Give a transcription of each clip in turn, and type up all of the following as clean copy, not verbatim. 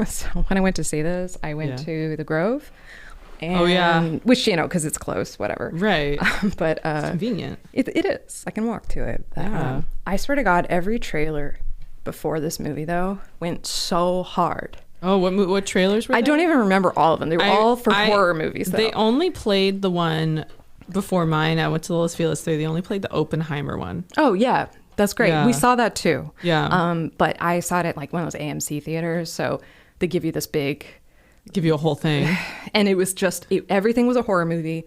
So when I went to see this, I went to the Grove. And, which, because it's close, whatever. Right. But it's convenient. It is. I can walk to it. But, I swear to God, every trailer before this movie, though, went so hard. Oh, what trailers were they? I don't even remember all of them. They were all for horror movies, though. They only played the one before mine. I went to Los Feliz 3. They only played the Oppenheimer one. Oh, yeah. That's great. Yeah. We saw that, too. Yeah. But I saw it at, like, one of those AMC theaters, so they give you this big... Give you a whole thing. And it was just... everything was a horror movie.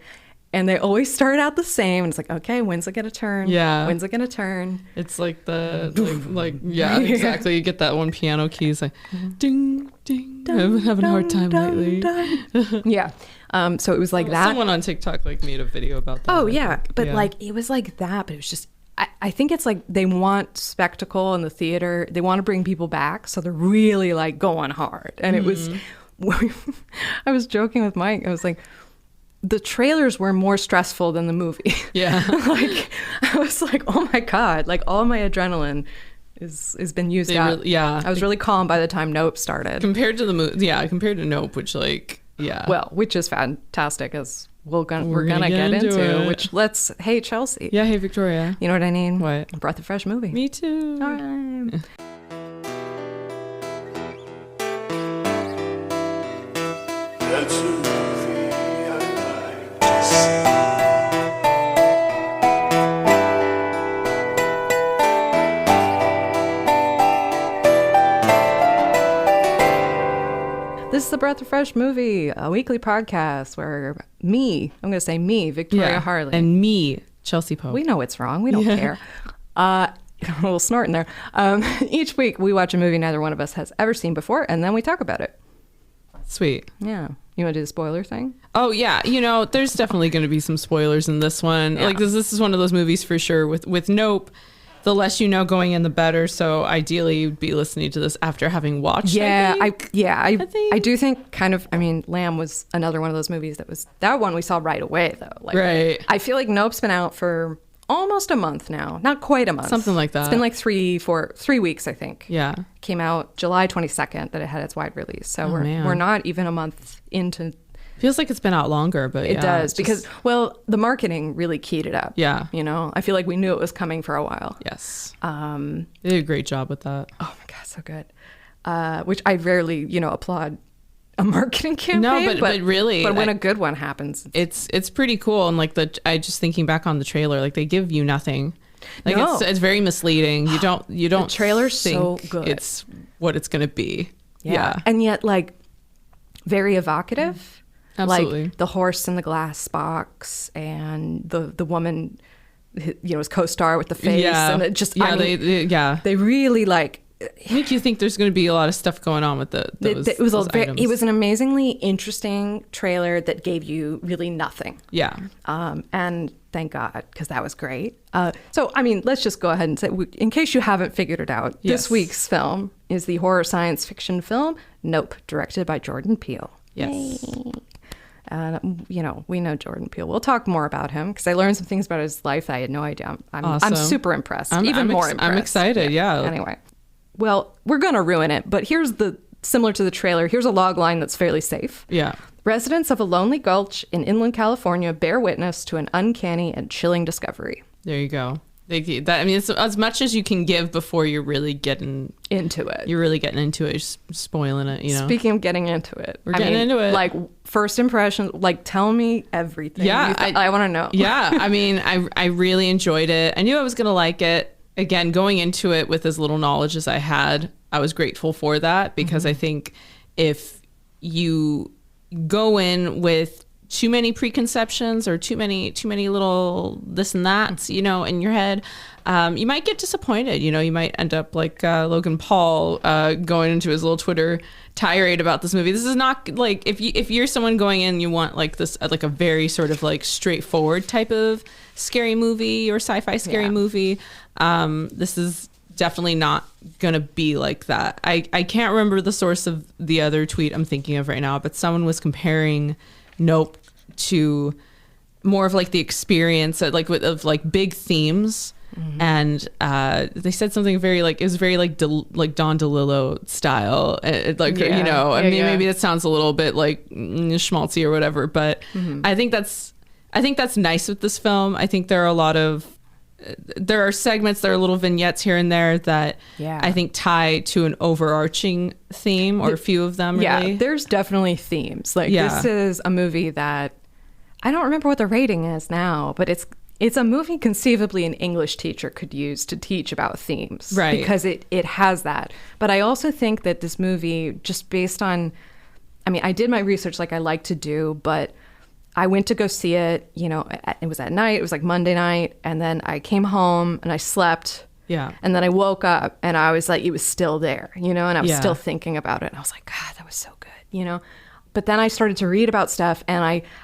And they always start out the same. And it's like, okay, when's it going to turn? Yeah. When's it going to turn? It's like yeah, exactly. You get that one piano key. It's like, ding, ding. I'm having a hard time lately. Yeah. So it was like that. Someone on TikTok made a video about that. Oh, yeah. But it was like that. But it was just... I think it's like they want spectacle in the theater. They want to bring people back. So they're really like going hard. And it was... I was joking with Mike. I was like... The trailers were more stressful than the movie. Yeah. Like, I was like, oh my God, like all my adrenaline has been used up. I was really calm by the time Nope started. Compared to the movie, compared to Nope, which Well, which is fantastic, as we're gonna get into which hey, Chelsea. Yeah, hey, Victoria. You know what I mean? What? A breath of fresh movie. Me too. All right. This is the Breath of Fresh Movie, a weekly podcast where I'm going to say me, Victoria Harley. And me, Chelsea Pope. We know it's wrong. We don't care. A little snort in there. Each week we watch a movie neither one of us has ever seen before, and then we talk about it. Sweet. Yeah. You want to do the spoiler thing? Oh, yeah. There's definitely going to be some spoilers in this one. Yeah. Like, this is one of those movies for sure. With Nope, the less you know going in, the better. So ideally, you'd be listening to this after having watched. I do think kind of. I mean, Lamb was another one of those movies that one we saw right away though. Like, right. I feel like Nope's been out for almost a month now. Not quite a month. Something like that. It's been like 3 weeks, I think. Yeah. Came out July 22nd that it had its wide release. So we're not even a month into. Feels like it's been out longer, but it does because the marketing really keyed it up. Yeah. I feel like we knew it was coming for a while. Yes. They did a great job with that. Oh my God, so good. Which I rarely, applaud a marketing campaign. No, but really, but when a good one happens, it's pretty cool. And I just thinking back on the trailer, like they give you nothing. Like it's very misleading. You don't the trailer's think so good. It's what it's going to be. Yeah. And yet like very evocative. Absolutely. Like the horse in the glass box and the woman, his co-star with the face. Yeah. And it just, they really like. Make you think there's going to be a lot of stuff going on with those items. It was an amazingly interesting trailer that gave you really nothing. Yeah. And thank God, because that was great. So, I mean, let's just go ahead and say, in case you haven't figured it out, this week's film is the horror science fiction film Nope, directed by Jordan Peele. Yes. Yay. We know Jordan Peele. We'll talk more about him because I learned some things about his life that I had no idea. I'm super impressed. I'm more impressed. I'm excited. Yeah. Anyway, well, we're gonna ruin it, but similar to the trailer. Here's a log line that's fairly safe. Yeah. Residents of a lonely gulch in inland California bear witness to an uncanny and chilling discovery. There you go. It's as much as you can give before you're really getting into it. You're really getting into it, just spoiling it, Speaking of getting into it. We're getting into it. Like, first impression, like, tell me everything. Yeah. I want to know. Yeah. I really enjoyed it. I knew I was going to like it. Again, going into it with as little knowledge as I had, I was grateful for that because I think if you go in with too many preconceptions or too many little this and that, in your head, you might get disappointed. You might end up like Logan Paul going into his little Twitter tirade about this movie. This is not like if you're someone going in, you want like this like a very sort of like straightforward type of scary movie or sci-fi scary movie. This is definitely not gonna be like that. I can't remember the source of the other tweet I'm thinking of right now, but someone was comparing Nope to more of like the experience of like big themes and they said something very like, it was very like like Don DeLillo style, like you know, I mean maybe that sounds a little bit like schmaltzy or whatever, but I think that's nice with this film. I think there are segments, there are little vignettes here and there that I think tie to an overarching theme, or a few of them. Really. There's definitely themes. Like this is a movie that I don't remember what the rating is now, but it's a movie conceivably an English teacher could use to teach about themes, right? Because it has that. But I also think that this movie, just based on, I mean, I did my research like I like to do, but I went to go see it, you know, it was at night, it was like Monday night, and then I came home and I slept. Yeah. And then I woke up and I was like, it was still there, you know, and I was still thinking about it. And I was like, God, that was so good, you know. But then I started to read about stuff, and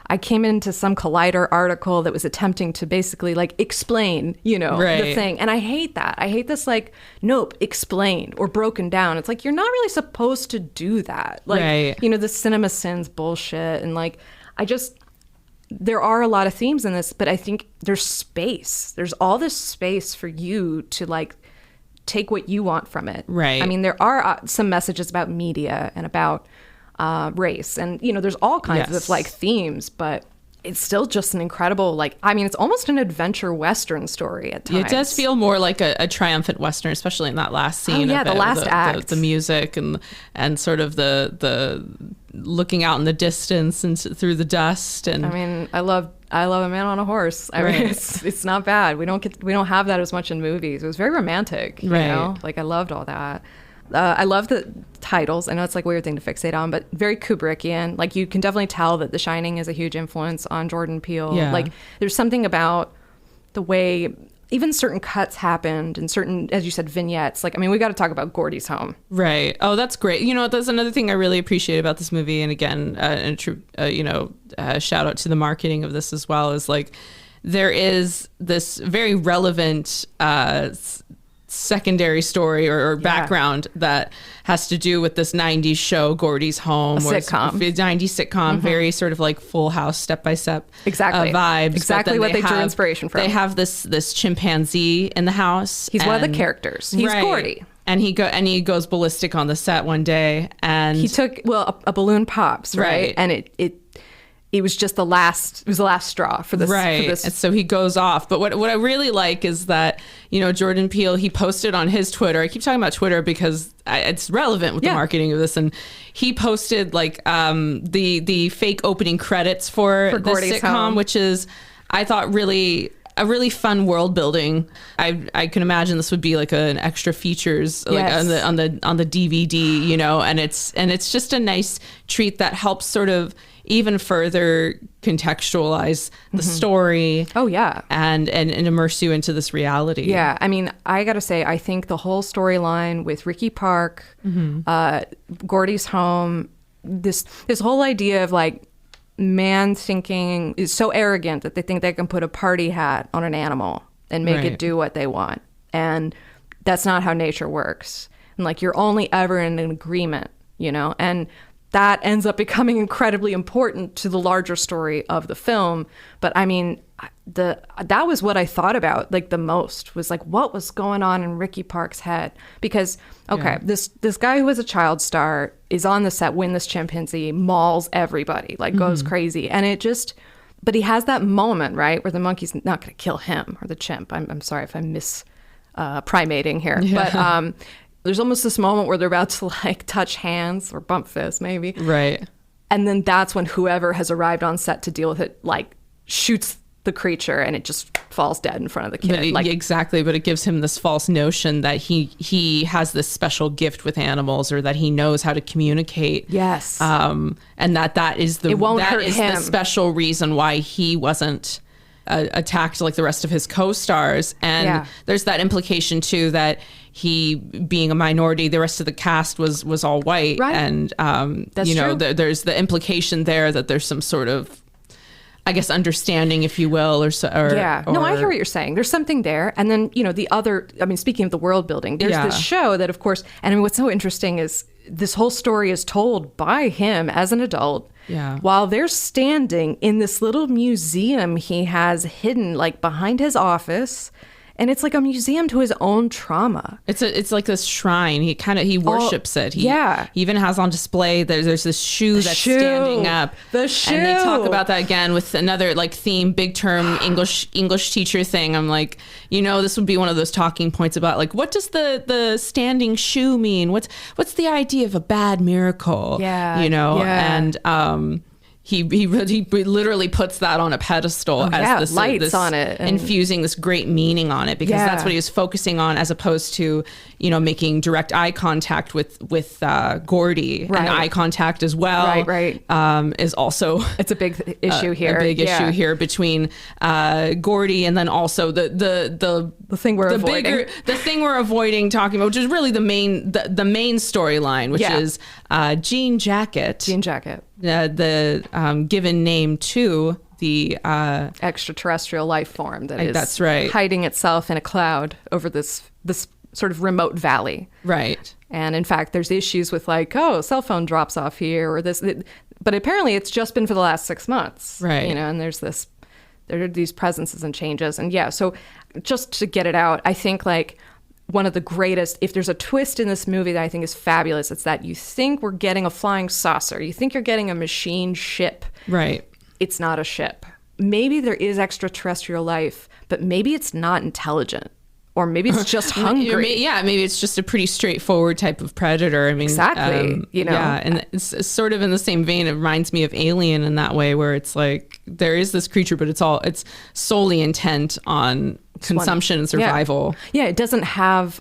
I came into some Collider article that was attempting to basically like explain, you know, the thing. And I hate that. I hate this like, nope, explained or broken down. It's like, you're not really supposed to do that. Like, you know, the cinema sins bullshit. And like, there are a lot of themes in this, but I think there's space. There's all this space for you to like take what you want from it. Right. I mean, there are some messages about media and about race, and you know, there's all kinds of like themes, but it's still just an incredible, like, I mean, it's almost an adventure Western story at times. It does feel more like a triumphant Western, especially in that last scene. The last act. The music and sort of the looking out in the distance and through the dust. And I mean, I love a man on a horse. I mean, it's not bad. We don't have that as much in movies. It was very romantic, you know? Like, I loved all that. I love the titles. I know it's like a weird thing to fixate on, but very Kubrickian. Like, you can definitely tell that The Shining is a huge influence on Jordan Peele. Yeah. Like, there's something about the way even certain cuts happened and certain, as you said, vignettes. Like, I mean, we got to talk about Gordy's home. Right. Oh, that's great. You know, that's another thing I really appreciate about this movie. And again, shout out to the marketing of this as well, is like, there is this very relevant secondary story or background that has to do with this 90s show, Gordy's Home. A sitcom. 90s sitcom, very sort of like Full House, step-by-step vibes. Exactly what they drew inspiration from. They have this chimpanzee in the house. He's one of the characters. He's Gordy. And he goes ballistic on the set one day, and he took a balloon pops, right? And it was just the last straw for this. Right. And so he goes off. But what I really like is that, you know, Jordan Peele, he posted on his Twitter. I keep talking about Twitter because it's relevant with the marketing of this. And he posted like the fake opening credits for the Gordy's sitcom, Home, which is, I thought, a really fun world building. I can imagine this would be like an extra features like on the DVD, you know, and it's just a nice treat that helps sort of even further contextualize the story. Oh yeah. And immerse you into this reality. Yeah. I mean, I gotta say, I think the whole storyline with Ricky Park, Gordy's Home, this whole idea of like, man thinking is so arrogant that they think they can put a party hat on an animal and make it do what they want. And that's not how nature works. And like, you're only ever in an agreement, you know? And that ends up becoming incredibly important to the larger story of the film. But I mean, that was what I thought about like the most, was like, what was going on in Ricky Park's head? Because this guy who was a child star is on the set when this chimpanzee mauls everybody, like goes crazy, and but he has that moment, right, where the monkey's not going to kill him or the chimp. I'm sorry if I'm primating here, but there's almost this moment where they're about to like touch hands or bump fists, maybe, right, and then that's when whoever has arrived on set to deal with it like shoots the creature, and it just falls dead in front of the kid. Exactly, but it gives him this false notion that he has this special gift with animals, or that he knows how to communicate. Yes. And that is the the special reason why he wasn't attacked like the rest of his co-stars. And there's that implication too that he, being a minority, the rest of the cast was all white. Right. And That's true. There's the implication there that there's some sort of, I guess, understanding, if you will, no, I hear what you're saying. There's something there. And then, you know, speaking of the world building, there's this show that, of course, and I mean, what's so interesting is this whole story is told by him as an adult while they're standing in this little museum he has hidden, like, behind his office. And it's like a museum to his own trauma. It's like this shrine. He worships it. He even has on display. There's this shoe that's standing up. The shoe. And they talk about that again with another like theme, big term English teacher thing. I'm like, this would be one of those talking points about like, what does the standing shoe mean? What's the idea of a bad miracle? Yeah. And he literally puts that on a pedestal as this lights on it, and infusing this great meaning on it, because that's what he was focusing on, as opposed to making direct eye contact with Gordy, and eye contact as well. Right. Is also it's a big issue here. A big issue here between Gordy, and then also the thing we're avoiding. The thing we're avoiding talking about, which is really the main storyline, which is Jean Jacket. The given name to the extraterrestrial life form that is that's right. hiding itself in a cloud over this sort of remote valley. Right. And in fact, there's issues with like, cell phone drops off here or this. But apparently it's just been for the last 6 months. Right. And there are these presences and changes. And so just to get it out, I think like one of the greatest, if there's a twist in this movie that I think is fabulous, it's that you think we're getting a flying saucer. You think you're getting a machine ship. Right. It's not a ship. Maybe there is extraterrestrial life, but maybe it's not intelligent. Or maybe it's just hungry. Maybe it's just a pretty straightforward type of predator. I mean, exactly. Yeah, and it's sort of in the same vein. It reminds me of Alien in that way, where it's like there is this creature, but it's solely intent on consumption and survival. Yeah, it doesn't have.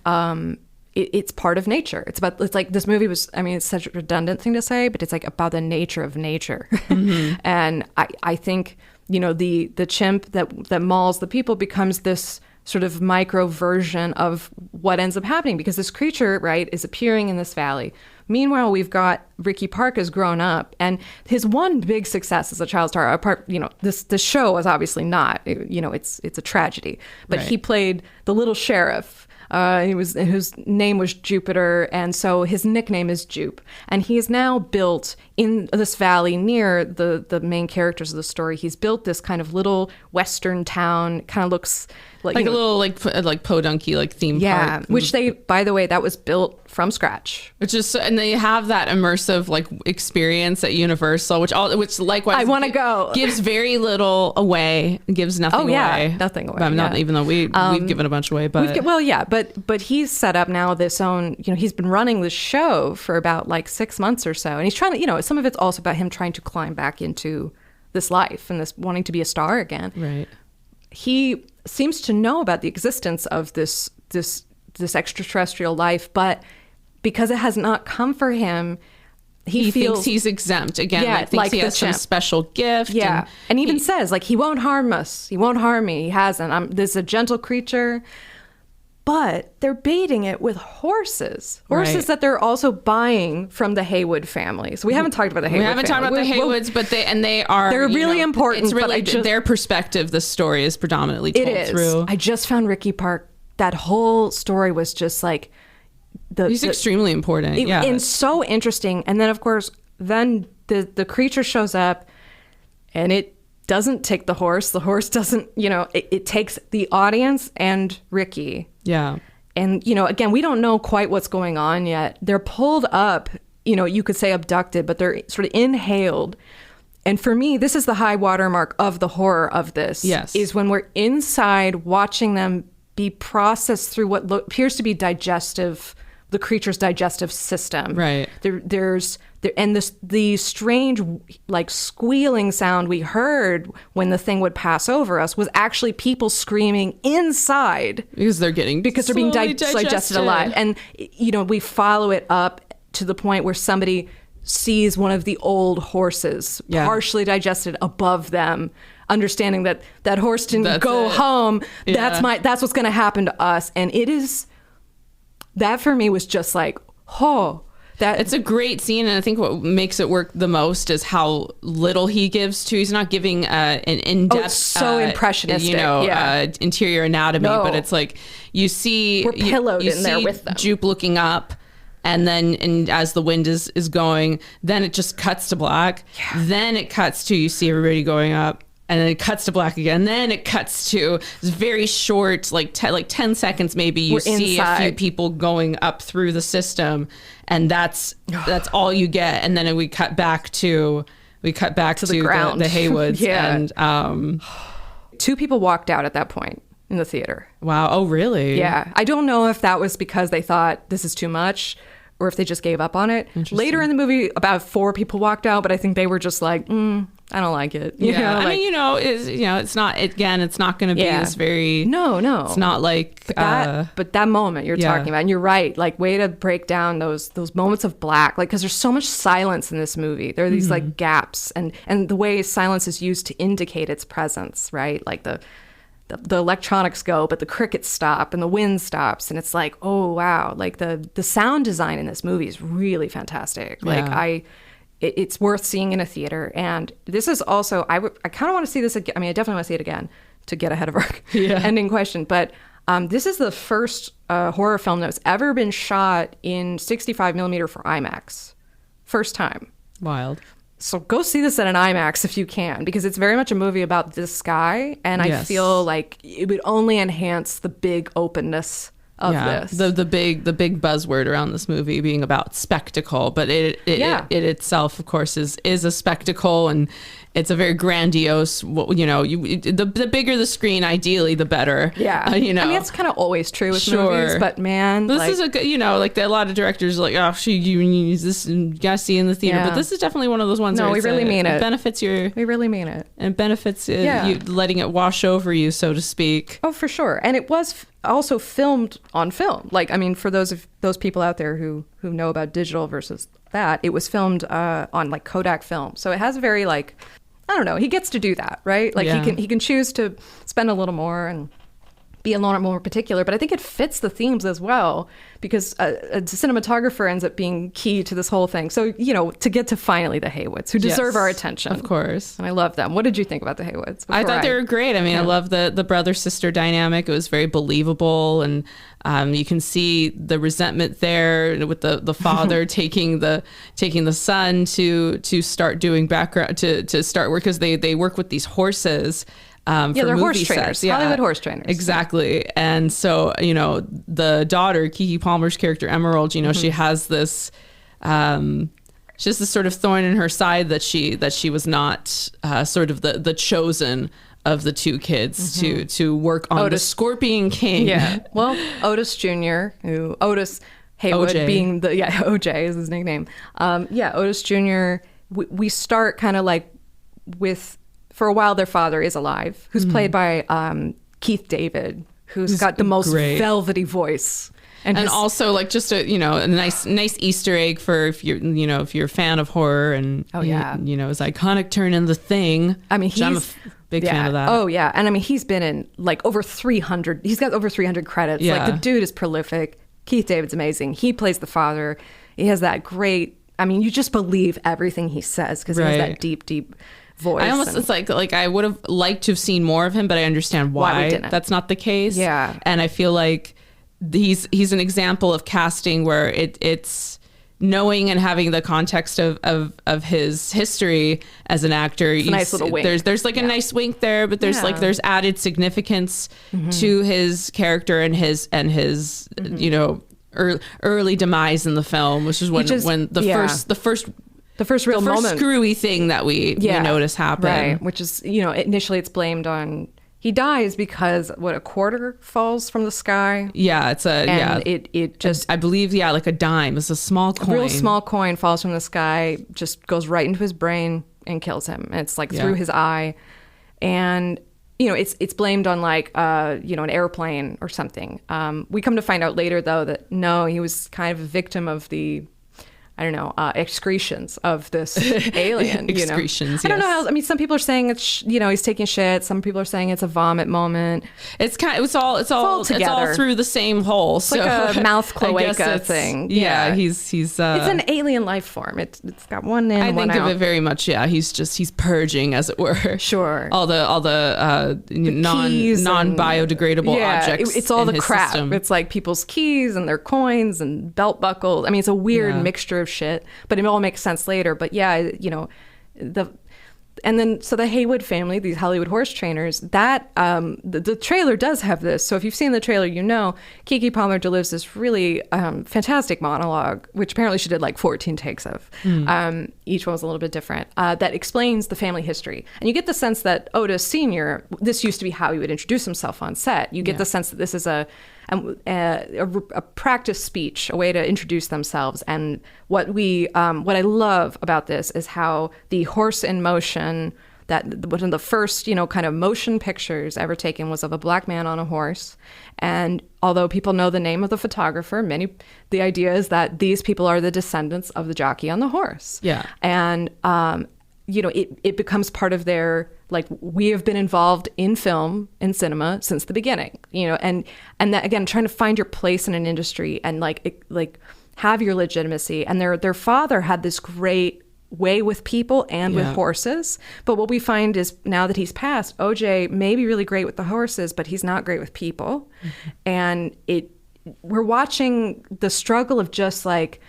It's part of nature. It's like this movie was. I mean, it's such a redundant thing to say, but it's like about the nature of nature. Mm-hmm. And I think the chimp that mauls the people becomes this sort of micro version of what ends up happening, because this creature, right, is appearing in this valley. Meanwhile, we've got Ricky Park has grown up, and his one big success as a child star, apart, this show was obviously not, it's a tragedy, but he played the little sheriff. Whose name was Jupiter, and so his nickname is Jupe. And he is now built in this valley near the main characters of the story. He's built this kind of little western town, kind of looks like a little like podunky like theme park. Yeah, which they, by the way, that was built from scratch. And they have that immersive like experience at Universal, which likewise I want to go. Gives very little away, gives nothing away. Nothing away. Not even though we've given a bunch away, but but he's set up now this own. He's been running the show for about like 6 months or so, and he's trying to. Some of it's also about him trying to climb back into this life and this wanting to be a star again. Right. He seems to know about the existence of this extraterrestrial life, but because it has not come for him, he feels thinks he's exempt again. Yeah, like thinks he has some special gift. Yeah, and even says like he won't harm us. He won't harm me. He hasn't. This is a gentle creature. But they're baiting it with horses that they're also buying from the Haywood family. So we haven't talked about the Haywood family. We haven't talked about the Haywoods, but they're really important. It's really their perspective. The story is predominantly told through. I just found Ricky Park. That whole story was just like he's extremely important. And so interesting. And then of course, the creature shows up, and it doesn't take the horse. The horse doesn't. It takes the audience and Ricky. Yeah. And, again, we don't know quite what's going on yet. They're pulled up, you could say abducted, but they're sort of inhaled. And for me, this is the high watermark of the horror of this. Yes. Is when we're inside watching them be processed through what appears to be the creature's digestive system. Right. And the strange like squealing sound we heard when the thing would pass over us was actually people screaming inside because they're being digested alive. And we follow it up to the point where somebody sees one of the old horses partially digested above them, understanding that horse didn't go home. Yeah. That's what's going to happen to us. And that for me was just like, it's a great scene, and I think what makes it work the most is how little he gives to. He's not giving an in-depth, so impressionistic, interior anatomy, but it's like you see we're pillowed in there with them. Jupe looking up, and as the wind is going, then it just cuts to black. Yeah. Then it cuts to you see everybody going up. and then it cuts to black again. And then it cuts to this very short, like 10 seconds maybe. You see a few people going up through the system, and that's all you get. And then we cut back to the ground, the Haywards. Yeah. And 2 people walked out at that point in the theater. Wow. Oh, really? Yeah. I don't know if that was because they thought this is too much, or if they just gave up on it. Later in the movie, about 4 people walked out, but I think they were just like, I don't like it. You know, I mean, it's not, again, it's not going to be this very... No. It's not like... But that moment you're talking about, and you're right, like, way to break down those moments of black, like, because there's so much silence in this movie. There are these, like, gaps, and the way silence is used to indicate its presence, right? Like, the electronics go, but the crickets stop and the wind stops, and it's like, oh wow, like the sound design in this movie is really fantastic. Like it's worth seeing in a theater. And this is also, I kind of want to see this again. I mean, I definitely want to see it again to get ahead of our ending question, but this is the first horror film that's ever been shot in 65 millimeter for IMAX. First time. Wild. So go see this at an IMAX if you can, because it's very much a movie about this guy, and I feel like it would only enhance the big openness of this. The big buzzword around this movie being about spectacle, but it itself, of course, is a spectacle, and it's a very grandiose. The bigger the screen, ideally, the better. Yeah, I mean, it's kind of always true with movies, but man, this is a good. A lot of directors are like, oh, you use this, and you gotta see in the theater. But this is definitely one of those ones. No, we really mean it. It benefits your. We really mean it. And benefits you letting it wash over you, so to speak. Oh, for sure. And it was also filmed on film. Like, I mean, for those people out there who know about digital versus that, it was filmed on like Kodak film. So it has a very like, I don't know, he gets to do that, right? Like he can choose to spend a little more and be a lot more particular, but I think it fits the themes as well, because a cinematographer ends up being key to this whole thing. So, to get to finally the Haywards, who deserve our attention. Of course. And I love them. What did you think about the Haywards? I thought they were great. I mean, I love the brother-sister dynamic. It was very believable, and you can see the resentment there with the father taking the son to start doing background, to start work, because they work with these horses. They're horse trainers, Hollywood horse trainers. Exactly. And so, the daughter, Keke Palmer's character, Emerald, she has this, she has this sort of thorn in her side that she was not sort of the chosen of the 2 kids to work on the Scorpion King. Yeah. Well, Otis Jr., Otis Haywood OJ. being OJ is his nickname. Otis Jr., we start kind of like with... For a while, their father is alive, who's played by Keith David, who's got the most velvety voice, and also like just a nice Easter egg for if you're a fan of horror, and his iconic turn in The Thing. I mean, I'm a big fan of that. Oh yeah, and I mean he's been in like over 300. He's got over 300 credits. Yeah. Like the dude is prolific. Keith David's amazing. He plays the father. He has that great. I mean, you just believe everything he says because he has that deep voice. It's like I would have liked to have seen more of him, but I understand why that's not the case. Yeah. And I feel like he's an example of casting where it's knowing and having the context of his history as an actor. It's a nice little wink. There's like a nice wink there, but there's added significance to his character and his early demise in the film, which is when the first real moment, screwy thing that we notice happen. Right, which is, initially it's blamed on, he dies because a quarter falls from the sky. Yeah, it just, I believe, like a dime. It's a small coin. A real small coin falls from the sky, just goes right into his brain and kills him. And it's like through his eye. And, it's blamed on like, an airplane or something. We come to find out later though that no, he was kind of a victim of the, excretions of this alien. Excretions, I don't know how. I mean, some people are saying it's he's taking shit. Some people are saying it's a vomit moment. It's all through the same hole. It's like a mouth cloaca thing. Yeah, he's it's an alien life form. It's got one in. I one think out. of it very much. Yeah, he's purging, as it were. Sure. All the non-biodegradable objects. It's all in the crap. System. It's like people's keys and their coins and belt buckles. I mean, it's a weird mixture of shit, but it all makes sense later. But and then so the Haywood family, these Hollywood horse trainers, that the trailer does have this. So if you've seen the trailer, you know Keke Palmer delivers this really fantastic monologue, which apparently she did like 14 takes of. Each one was a little bit different. That explains the family history, and you get the sense that Otis Sr. This used to be how he would introduce himself on set. You get the sense that this is a practice speech, a way to introduce themselves. And what I love about this is how the horse in motion, that one of the first, kind of motion pictures ever taken was of a black man on a horse. And although people know the name of the photographer, the idea is that these people are the descendants of the jockey on the horse. Yeah. And, it becomes part of their, like, we have been involved in film and cinema since the beginning, and that, again, trying to find your place in an industry and like have your legitimacy. And their father had this great way with people and with horses. But what we find is now that he's passed, OJ may be really great with the horses, but he's not great with people. Mm-hmm. And we're watching the struggle of just like,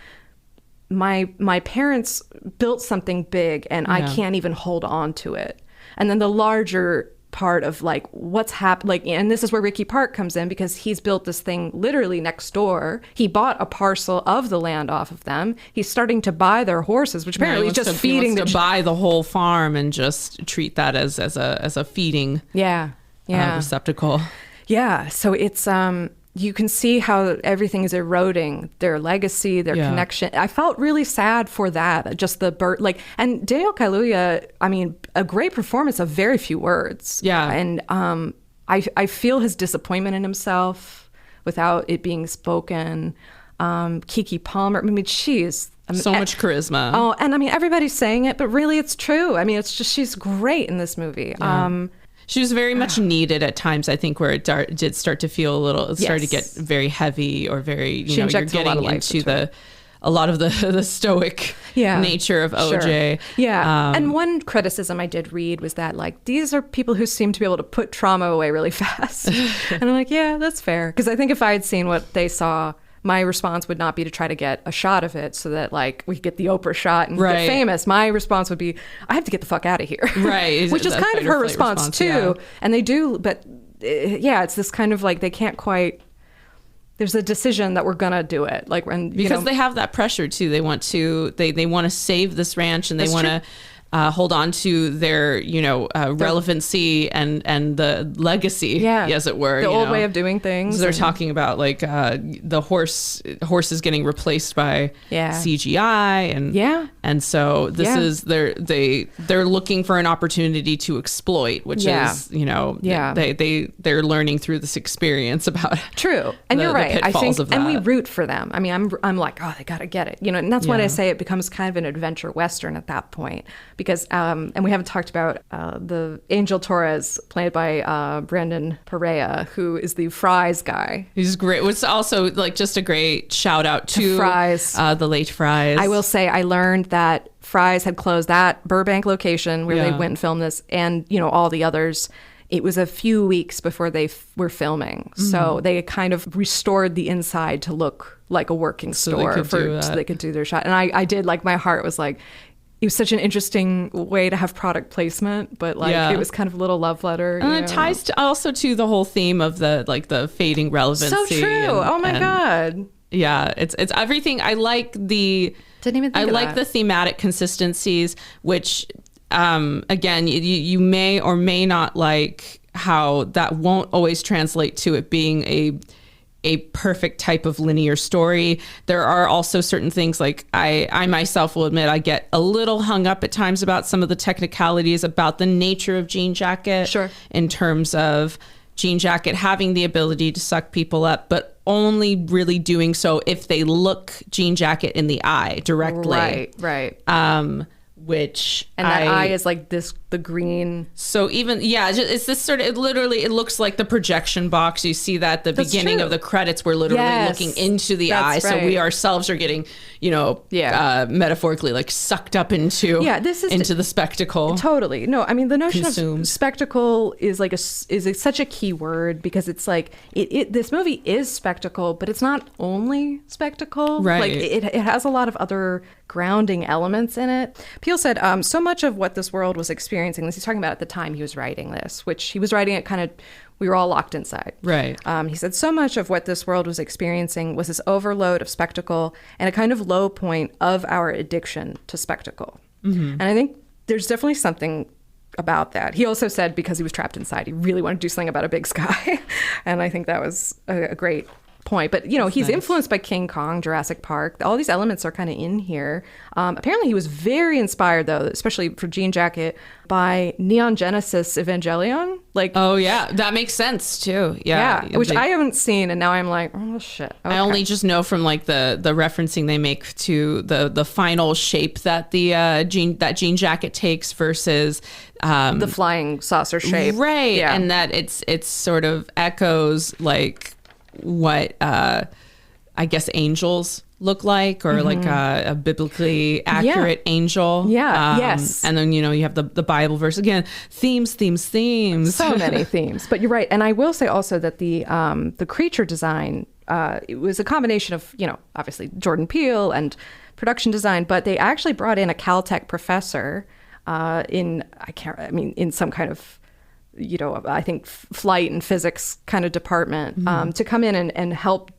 my parents built something big and I can't even hold on to it. And then the larger part of like what's happened, like, and this is where Ricky Park comes in, because he's built this thing literally next door. He bought a parcel of the land off of them. He's starting to buy their horses, which apparently he's just feeding them. To buy the whole farm and just treat that as a feeding receptacle. Yeah, so it's you can see how everything is eroding their legacy, their connection. I felt really sad for that. Just the bird, and Daniel Kaluuya, I mean, a great performance of very few words. Yeah. And I feel his disappointment in himself without it being spoken. Keke Palmer, I mean, she's so much charisma. Oh, and I mean, everybody's saying it, but really it's true. I mean, it's just, she's great in this movie. Yeah. She was very much needed at times, I think, where it did start to feel started to get very heavy or very, you're getting into a lot of the stoic nature of OJ. Sure. Yeah. And one criticism I did read was that, like, these are people who seem to be able to put trauma away really fast. And I'm like, yeah, that's fair. Because I think if I had seen what they saw, my response would not be to try to get a shot of it so that, like, we could get the Oprah shot and get famous. My response would be, I have to get the fuck out of here. Right. Which is kind of her response too. Yeah. And they do, but it's this kind of like, they can't quite, there's a decision that we're gonna do it. Like, when, because they have that pressure too. They want to, they want to save this ranch, and they want to hold on to their, relevancy and the legacy, as it were. The old way of doing things. So they're talking about, like, the horses getting replaced by CGI, and so this is they're looking for an opportunity to exploit, which is they're learning through this experience about true. And you're right. I think, and we root for them. I mean, I'm like, oh, they gotta get it, and that's why I say it becomes kind of an adventure Western at that point. Because, and we haven't talked about the Angel Torres, played by Brandon Perea, who is the Fries guy. He's great. It's also, like, just a great shout out to Fries, the late Fries. I will say, I learned that Fries had closed that Burbank location where they went and filmed this, and all the others. It was a few weeks before they were filming, so they kind of restored the inside to look like a working store so they could do their shot. And I did, like, my heart was like, it was such an interesting way to have product placement, but it was kind of a little love letter. And it ties also to the whole theme of the fading relevancy. So true. Oh my God. Yeah, it's everything. I like the thematic consistencies, which again, you may or may not like how that won't always translate to it being a perfect type of linear story. There are also certain things, like I myself will admit I get a little hung up at times about some of the technicalities about the nature of Jean Jacket. Sure. In terms of Jean Jacket having the ability to suck people up, but only really doing so if they look Jean Jacket in the eye directly. Right. Which that eye is like the green. So even it's this sort of, it looks like the projection box. You see that the beginning of the credits, we're literally looking into the eye. Right. So we ourselves are getting metaphorically, like, sucked up into into the spectacle. Totally. No, I mean, the notion of spectacle is like is such a key word, because it's like this movie is spectacle, but it's not only spectacle. Right. Like, it has a lot of other grounding elements in it. Peele said, so much of what this world was experiencing, this he's talking about at the time he was writing this, which he was writing it kind of, we were all locked inside. Right. He said, so much of what this world was experiencing was this overload of spectacle and a kind of low point of our addiction to spectacle. And I think there's definitely something about that. He also said because he was trapped inside, he really wanted to do something about a big sky. And I think that was a great point. But, you know, he's influenced by King Kong, Jurassic Park. All these elements are kind of in here. Apparently he was very inspired, though, especially for Jean Jacket, by Neon Genesis Evangelion. Like, oh, yeah. That makes sense, too. Yeah. Which I haven't seen. And now I'm like, oh, shit. Okay. I only just know from like the referencing they make to the final shape that the Jean Jacket takes versus the flying saucer shape. Right. Yeah. And that it's sort of echoes like what I guess angels look like, or like a biblically accurate angel. Yes. And then, you know, you have the Bible verse again, themes. So many themes. But you're right. And I will say also that the creature design, it was a combination of, you know, obviously Jordan Peele and production design, but they actually brought in a Caltech professor in some kind of, you know, I think flight and physics kind of department to come in and help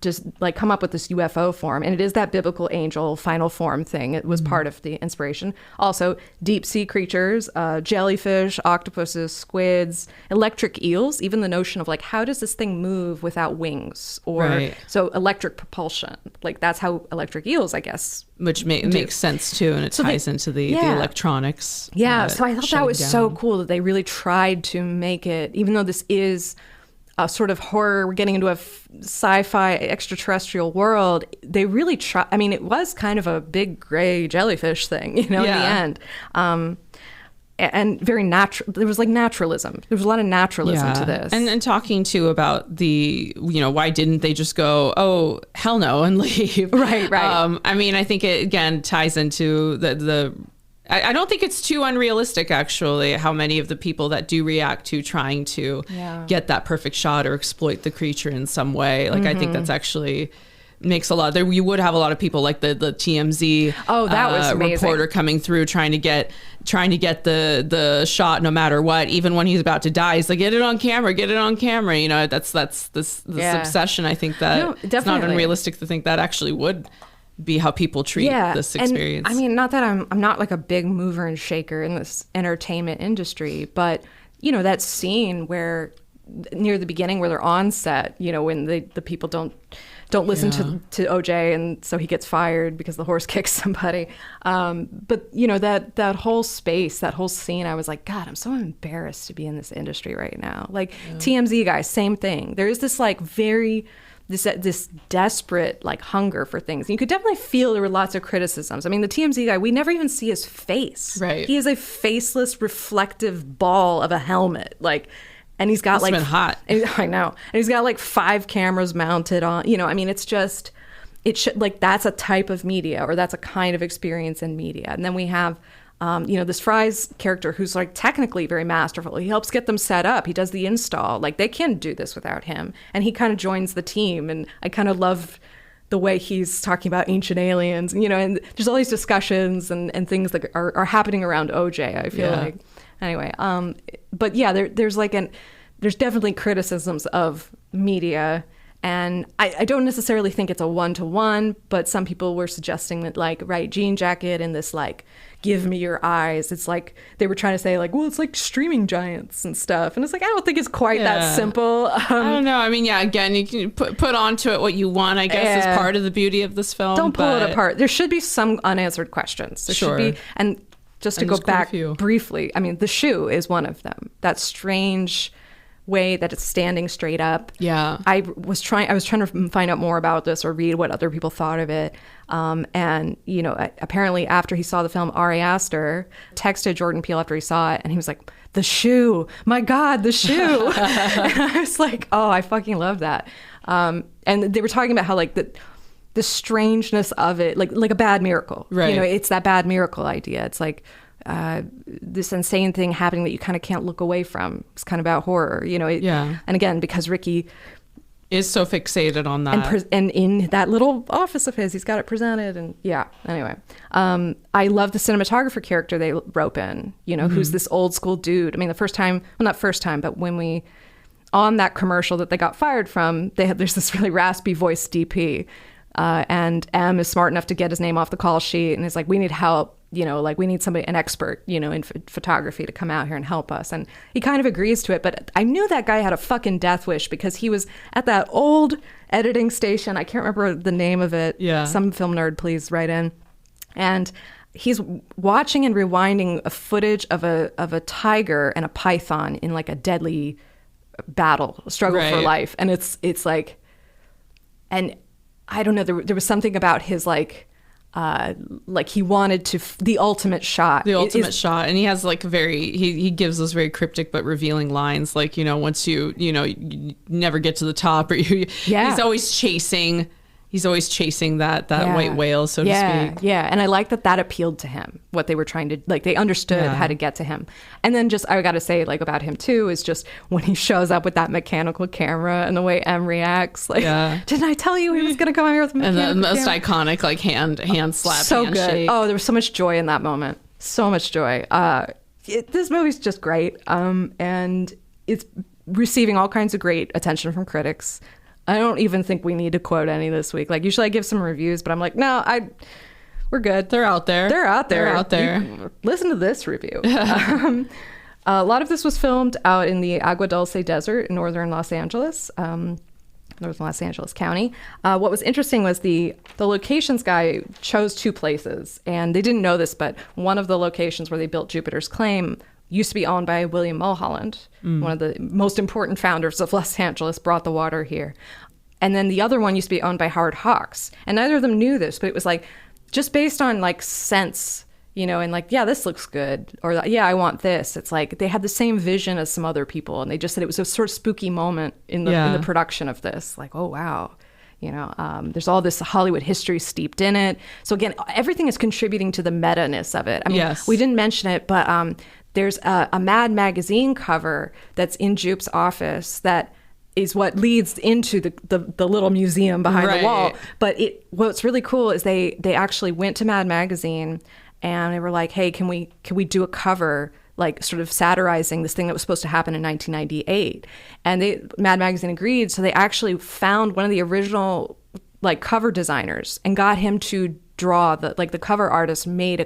just like come up with this UFO form. And it is that biblical angel final form thing. It was part of the inspiration. Also, deep sea creatures, jellyfish, octopuses, squids, electric eels, even the notion of like, how does this thing move without wings? Or so electric propulsion. Like that's how electric eels, I guess. Which makes sense too. And it ties into the electronics. Yeah. So I thought that was so cool that they really tried to make it, even though this is a sort of horror, we're getting into a sci-fi extraterrestrial world, they really try. I mean, it was kind of a big gray jellyfish thing, you know, in the end. And very natural. There was like naturalism. There was a lot of naturalism to this. And talking too about the, you know, why didn't they just go, oh, hell no, and leave? Right. I mean, I think it, again, ties into the I don't think it's too unrealistic, actually, how many of the people that do react to trying to get that perfect shot or exploit the creature in some way. Like, I think that's actually makes a lot. You would have a lot of people like the TMZ that was reporter coming through trying to get the shot no matter what, even when he's about to die. He's like, get it on camera. You know, that's this obsession. I think that it's not unrealistic to think that actually would be how people treat this experience. And, I mean, not that I'm not like a big mover and shaker in this entertainment industry, but you know, that scene where near the beginning where they're on set, you know, when the people don't listen to OJ, and so he gets fired because the horse kicks somebody. But you know, that whole space, that whole scene, I was like, God, I'm so embarrassed to be in this industry right now. Like TMZ guys, same thing. There is this like this desperate like hunger for things. And you could definitely feel there were lots of criticisms. I mean, the TMZ guy, we never even see his face. Right. He is a faceless, reflective ball of a helmet. Like, and he's got been hot. I know. And he's got like 5 cameras mounted on, you know, I mean, it's just, it should like, that's a type of media, or that's a kind of experience in media. And then we have, you know, this Fry's character who's like technically very masterful. He helps get them set up. He does the install. Like they can't do this without him. And he kind of joins the team. And I kind of love the way he's talking about ancient aliens, you know, and there's all these discussions and things that are happening around OJ, I feel like. Anyway, but yeah, there's definitely criticisms of media. And I don't necessarily think it's a one-to-one, but some people were suggesting that, like, right, Jean Jacket and this, like, give me your eyes. It's like they were trying to say, like, well, it's like streaming giants and stuff. And it's like, I don't think it's quite that simple. I don't know. I mean, yeah, again, you can put onto it what you want, I guess, is part of the beauty of this film. Don't pull it apart. There should be some unanswered questions. There should be. And just to go back briefly, I mean, the shoe is one of them. That strange way that it's standing straight up. Yeah. I was trying to find out more about this or read what other people thought of it. And, you know, apparently after he saw the film, Ari Aster texted Jordan Peele after he saw it, and he was like, the shoe, my God, the shoe. And I was like, oh, I fucking love that. And they were talking about how, like, the strangeness of it, like a bad miracle. Right. You know, it's that bad miracle idea. It's like, this insane thing happening that you kind of can't look away from. It's kind of about horror, you know. And again, because Ricky is so fixated on that. And in that little office of his, he's got it presented. And yeah, anyway. I love the cinematographer character they rope in, you know, who's this old school dude. I mean, the first time, well, not first time, but when on that commercial that they got fired from, there's this really raspy voiced DP. And M is smart enough to get his name off the call sheet. And is like, we need help. You know, like we need somebody, an expert, you know, in photography to come out here and help us. And he kind of agrees to it. But I knew that guy had a fucking death wish because he was at that old editing station. I can't remember the name of it. Yeah. Some film nerd, please write in. And he's watching and rewinding a footage of a tiger and a python in like a deadly battle, struggle for life. And it's like, and I don't know, there was something about his like he wanted the ultimate shot. And he has like he gives those very cryptic but revealing lines, like, you know, once you never get to the top, or he's always chasing that white whale, so to speak. Yeah. And I like that appealed to him, what they were trying to, like, they understood how to get to him. And then just, I got to say, like, about him too, is just when he shows up with that mechanical camera and the way M reacts, like, didn't I tell you he was going to come out here with a mechanical camera? And the most iconic, like, hand slap, so handshake. Good. Oh, there was so much joy in that moment. So much joy. This movie's just great. And it's receiving all kinds of great attention from critics. I don't even think we need to quote any this week. Like, usually I give some reviews, but I'm like, no, we're good. They're out there. Listen to this review. A lot of this was filmed out in the Agua Dulce Desert in northern Los Angeles, northern Los Angeles County. What was interesting was the locations guy chose two places, and they didn't know this, but one of the locations where they built Jupiter's Claim used to be owned by William Mulholland, one of the most important founders of Los Angeles, brought the water here. And then the other one used to be owned by Howard Hawks. And neither of them knew this, but it was like, just based on like sense, you know, and like, yeah, this looks good. Or yeah, I want this. It's like, they had the same vision as some other people. And they just said it was a sort of spooky moment in the production of this. Like, oh, wow. You know, there's all this Hollywood history steeped in it. So again, everything is contributing to the meta-ness of it. I mean, we didn't mention it, but there's a Mad magazine cover that's in Jupe's office that is what leads into the little museum behind the wall. But what's really cool is they actually went to Mad magazine and they were like, hey, can we do a cover, like sort of satirizing this thing that was supposed to happen in 1998? And Mad magazine agreed. So they actually found one of the original like cover designers and got him to draw the cover artist made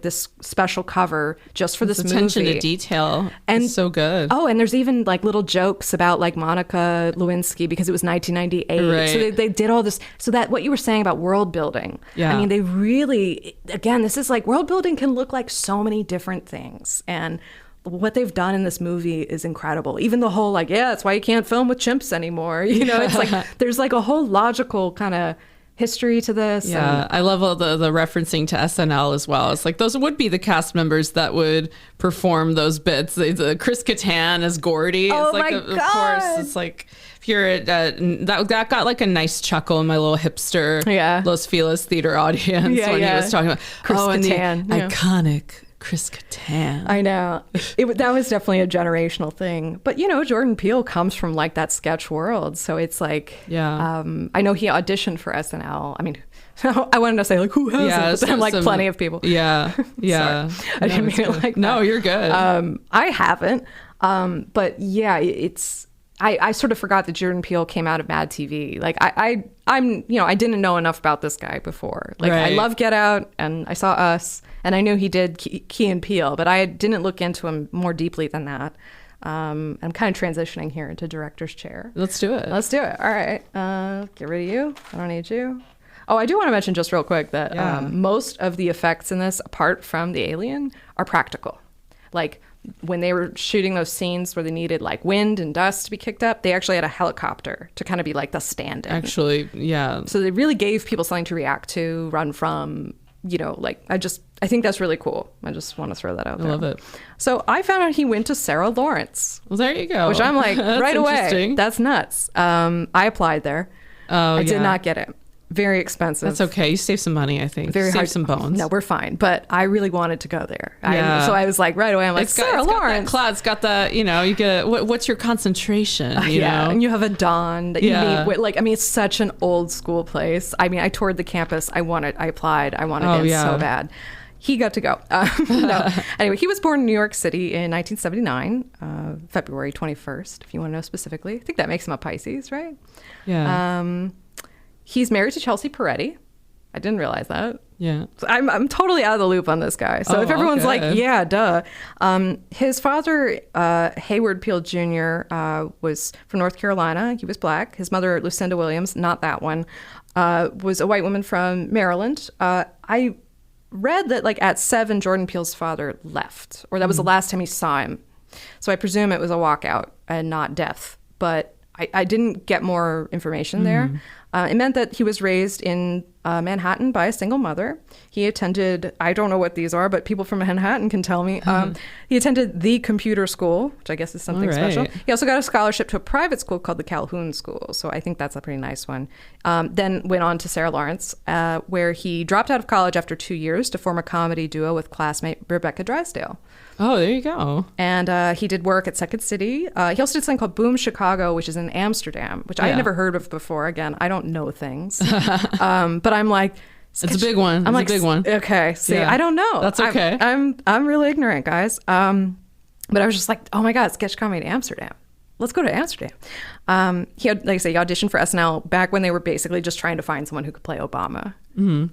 this special cover just for this movie. Attention to detail. And it's so good. Oh, and there's even like little jokes about like Monica Lewinsky because it was 1998. Right. So they did all this. So that what you were saying about world building. Yeah. I mean, they really, again, this is like world building can look like so many different things. And what they've done in this movie is incredible. Even the whole like, yeah, that's why you can't film with chimps anymore. You know, it's like there's like a whole logical kind of history to this. Yeah, I love all the referencing to SNL as well. It's like those would be the cast members that would perform those bits. The Chris Kattan as Gordy. Oh, it's like, my of God. course, it's like if you're at that got like a nice chuckle in my little hipster Los Feliz theater audience when he was talking about Chris Kattan, iconic Chris Kattan. I know. That was definitely a generational thing. But, you know, Jordan Peele comes from, like, that sketch world. So it's like, I know he auditioned for SNL. I mean, I wanted to say, like, who hasn't? But I'm like, plenty of people. Yeah. I didn't mean it like that. No, you're good. I haven't. But, yeah, it's... I sort of forgot that Jordan Peele came out of Mad TV. Like I'm, you know, I didn't know enough about this guy before. Like I love Get Out and I saw Us and I knew he did Key and Peele, but I didn't look into him more deeply than that. I'm kind of transitioning here into director's chair. Let's do it. All right. Get rid of you. I don't need you. Oh, I do want to mention just real quick that most of the effects in this, apart from the alien, are practical. Like when they were shooting those scenes where they needed like wind and dust to be kicked up, they actually had a helicopter to kind of be like the stand-in. Actually, yeah. So they really gave people something to react to, run from, you know, like I think that's really cool. I just want to throw that out there. I love it. So I found out he went to Sarah Lawrence. Well, there you go. Which I'm like, right away. That's nuts. I applied there. Oh, I did not get it. very expensive. That's okay. You save some money, I think. Very save hard. some bones. No, we're fine. But I really wanted to go there. Yeah. So I was like, right away, I'm like, Sarah Lawrence. It's got the, you know, you get, what's your concentration? You know? And you have a Don that you meet with, like, I mean, it's such an old school place. I mean, I toured the campus. I applied. I wanted in so bad. He got to go. No. Anyway, he was born in New York City in 1979, February 21st, if you want to know specifically. I think that makes him a Pisces, right? Yeah. He's married to Chelsea Peretti. I didn't realize that. Yeah. So I'm totally out of the loop on this guy. So if everyone's like, yeah, duh. His father, Hayward Peele Jr., was from North Carolina. He was black. His mother, Lucinda Williams, not that one, was a white woman from Maryland. I read that like at 7, Jordan Peele's father left, or that was the last time he saw him. So I presume it was a walkout and not death. But I didn't get more information there. It meant that he was raised in Manhattan by a single mother. He attended, I don't know what these are, but people from Manhattan can tell me. He attended the computer school, which I guess is something special. He also got a scholarship to a private school called the Calhoun School. So I think that's a pretty nice one. Then went on to Sarah Lawrence, where he dropped out of college after 2 years to form a comedy duo with classmate Rebecca Drysdale. Oh, there you go. And he did work at Second City. He also did something called Boom Chicago, which is in Amsterdam, which I had never heard of before. Again, I don't know things. But I'm like... It's a big one. It's a big one. Okay. See, I don't know. That's okay. I'm really ignorant, guys. But I was just like, oh my God, sketch comedy in Amsterdam. Let's go to Amsterdam. He had, like I say, he auditioned for SNL back when they were basically just trying to find someone who could play Obama.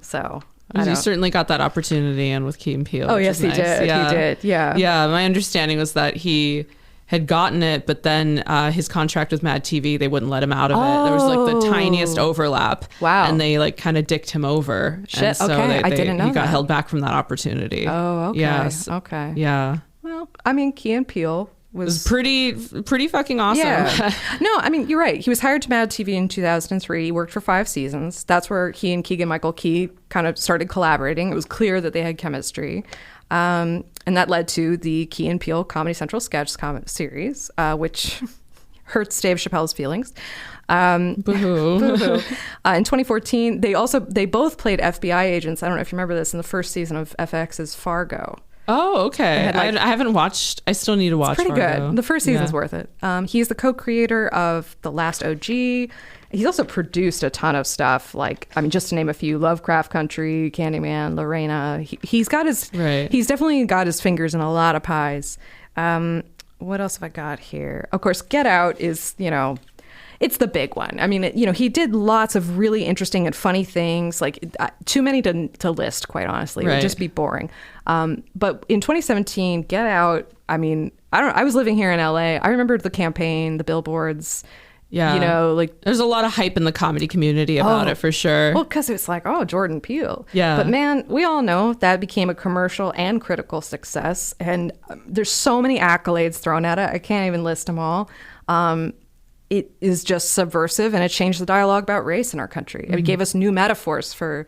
So... You certainly got that opportunity in with Key and Peele. Oh, yes, he did. Yeah. He did. Yeah. Yeah. My understanding was that he had gotten it, but then his contract with Mad TV, they wouldn't let him out of it. There was like the tiniest overlap. Wow. And they like kind of dicked him over. Shit. And so okay. I didn't know he got held back from that opportunity. Oh, okay. Yes. Okay. Yeah. Well, I mean, Key and Peele was pretty fucking awesome. Yeah. No, I mean, you're right. He was hired to Mad TV in 2003. He worked for 5 seasons. That's where he and Keegan-Michael Key kind of started collaborating. It was clear that they had chemistry. And that led to the Key and Peele Comedy Central sketch series, which hurts Dave Chappelle's feelings. Boo-hoo. Boo-hoo. In 2014, they both played FBI agents. I don't know if you remember this in the first season of FX's Fargo. Oh, okay. I haven't watched. I still need to watch. It's pretty Fargo. good. The first season's worth it. He's the co-creator of The Last OG. He's also produced a ton of stuff. Like, I mean, just to name a few: Lovecraft Country, Candyman, Lorena. He's got his. Right. He's definitely got his fingers in a lot of pies. What else have I got here? Of course, Get Out is, it's the big one. I mean, he did lots of really interesting and funny things, like too many to list, quite honestly. It would just be boring. But in 2017, Get Out, I mean, I was living here in LA. I remember the campaign, the billboards. Yeah. Like there's a lot of hype in the comedy community about it for sure. Well, because it's like, Jordan Peele. Yeah. But man, we all know that became a commercial and critical success. And there's so many accolades thrown at it. I can't even list them all. It is just subversive, and it changed the dialogue about race in our country. It gave us new metaphors for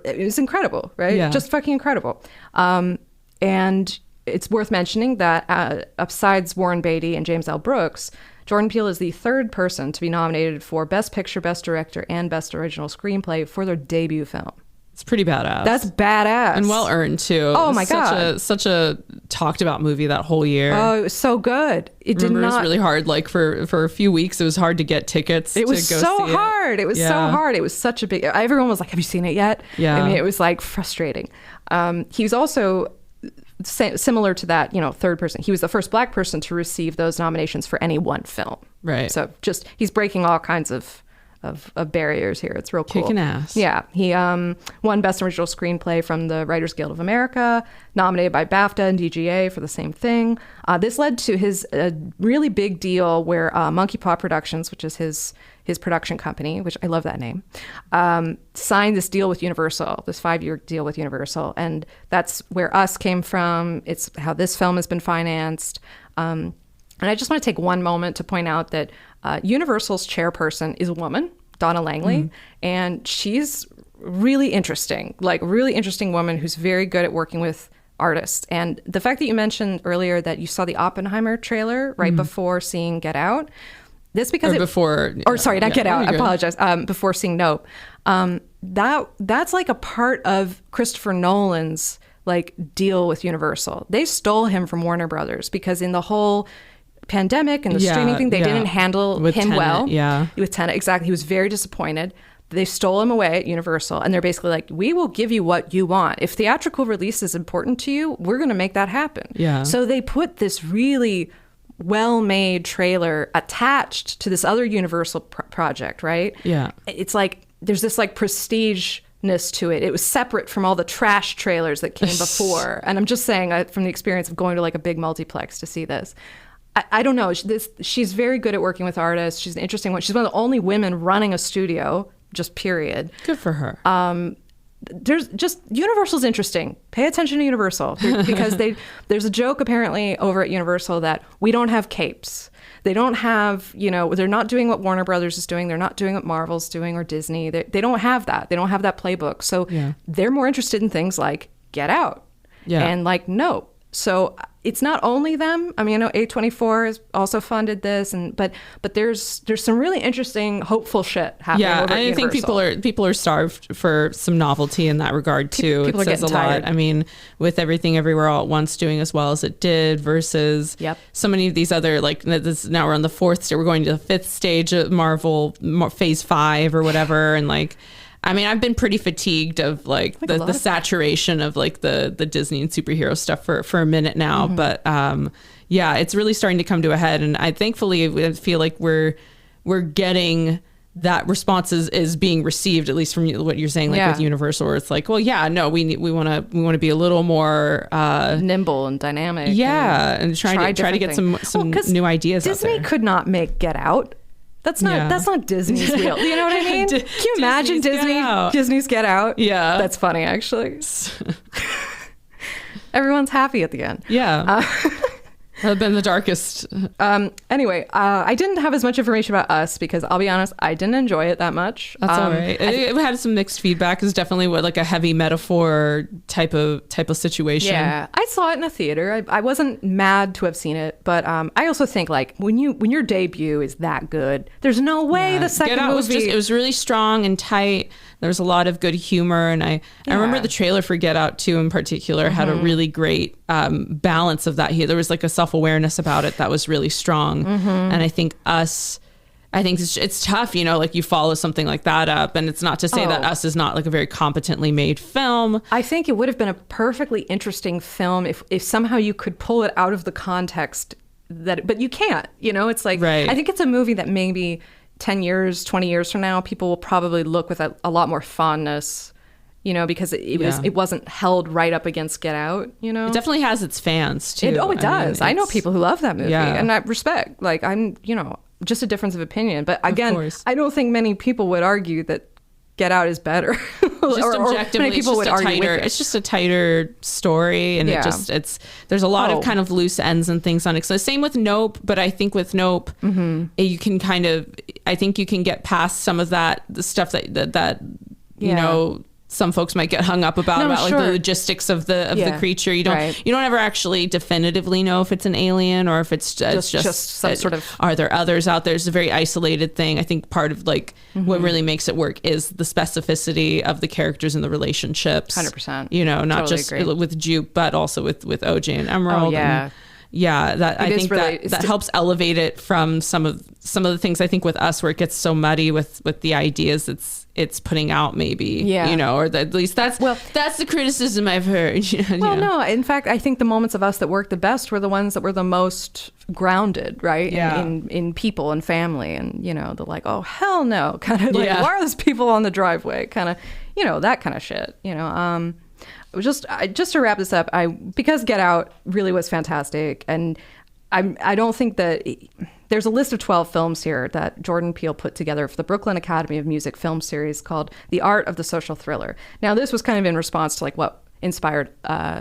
it was incredible, right? Yeah. Just fucking incredible. And it's worth mentioning that besides Warren Beatty and James L. Brooks, Jordan Peele is the 3rd person to be nominated for Best Picture, Best Director, and Best Original Screenplay for their debut film. It's pretty badass. That's badass. And well earned, too. Oh, my God. Such a talked about movie that whole year. Oh, it was so good. It was really hard. Like for a few weeks, it was hard to get tickets to go see it. It was so hard. It was so hard. It was such a big... Everyone was like, have you seen it yet? Yeah. I mean, it was like frustrating. He was also... similar to that, 3rd person. He was the first Black person to receive those nominations for any one film. Right. So he's breaking all kinds of barriers here. It's real cool. Kicking ass. Yeah. He won Best Original Screenplay from the Writers Guild of America, nominated by BAFTA and DGA for the same thing. This led to his really big deal where Monkey Paw Productions, which is his production company, which I love that name, signed this deal with Universal, this 5-year deal with Universal. And that's where Us came from. It's how this film has been financed. And I just want to take one moment to point out that Universal's chairperson is a woman, Donna Langley, and she's really interesting woman who's very good at working with artists. And the fact that you mentioned earlier that you saw the Oppenheimer trailer right before seeing Get Out, this because sorry, not Get Out. I apologize. Before seeing Nope, that's like a part of Christopher Nolan's like deal with Universal. They stole him from Warner Brothers because in the whole pandemic and the streaming thing, they didn't handle him well. Yeah, with Tenet, exactly. He was very disappointed. They stole him away at Universal, and they're basically like, we will give you what you want. If theatrical release is important to you, we're going to make that happen. Yeah. So they put this really well-made trailer attached to this other Universal project, right? Yeah. It's like, there's this like prestige-ness to it. It was separate from all the trash trailers that came before. And I'm just saying from the experience of going to like a big multiplex to see this. I don't know. She's very good at working with artists. She's an interesting one. She's one of the only women running a studio, just period. Good for her. Universal's interesting. Pay attention to Universal because there's a joke apparently over at Universal that we don't have capes. They don't have, they're not doing what Warner Brothers is doing. They're not doing what Marvel's doing or Disney. They don't have that. They don't have that playbook. So they're more interested in things like Get Out and like Nope. So it's not only them. I mean, I know A24 has also funded this, but there's some really interesting, hopeful shit happening. Yeah, over at I think people are starved for some novelty in that regard too. People it says a tired. lot. I mean, with Everything Everywhere All at Once doing as well as it did versus so many of these other now we're on the fourth stage. We're going to the fifth stage of Marvel Phase 5 or whatever, and like. I mean, I've been pretty fatigued of like the saturation of like the Disney and superhero stuff for a minute now. But it's really starting to come to a head. And I thankfully feel like we're getting that response is being received, at least from what you're saying, like with Universal, where it's like, well, we want to be a little more nimble and dynamic. Yeah, and try to get some new ideas. Disney out there. Could not make Get Out. That's not Disney's wheel. You know what I mean? Can you imagine Disney's Get Out? Yeah. That's funny, actually. Everyone's happy at the end. Yeah. That have been the darkest. Anyway, I didn't have as much information about Us because I'll be honest, I didn't enjoy it that much. That's all right. It had some mixed feedback. It's definitely like a heavy metaphor type of situation. Yeah, I saw it in a theater. I wasn't mad to have seen it, but I also think like when your debut is that good, there's no way the second movie it was really strong and tight. There was a lot of good humor, and I remember the trailer for Get Out 2 in particular had a really great balance of that. There was like a self-awareness about it that was really strong. And I think it's tough, like you follow something like that up, and it's not to say that Us is not like a very competently made film. I think it would have been a perfectly interesting film if somehow you could pull it out of the context but you can't, it's like, I think it's a movie that maybe 10 years, 20 years from now, people will probably look with a lot more fondness, because it wasn't held right up against Get Out, It definitely has its fans too. It does. I know people who love that movie and I respect, like I'm, just a difference of opinion. But again, I don't think many people would argue that Get Out is better. Objectively, many people would argue with it. It's just a tighter story, and there's a lot of kind of loose ends and things on it. So same with Nope, but I think with Nope, you can I think you can get past some of the stuff that some folks might get hung up about like the logistics of the creature. You don't ever actually definitively know if it's an alien or if it's just some sort of. Are there others out there? It's a very isolated thing. I think part of like what really makes it work is the specificity of the characters and the relationships. 100%. Not totally just agree. with Jupe, but also with OJ and Emerald. I think that helps elevate it from some of the things I think with Us where it gets so muddy with the ideas it's putting out maybe, or at least that's the criticism I've heard. No, in fact, I think the moments of Us that worked the best were the ones that were the most grounded, right? In people and family and, the like, oh, hell no, kind of like, why are those people on the driveway? Kind of, that kind of shit, Just to wrap this up, because Get Out really was fantastic, and I don't think that there's a list of 12 films here that Jordan Peele put together for the Brooklyn Academy of Music film series called The Art of the Social Thriller. Now, this was kind of in response to like what inspired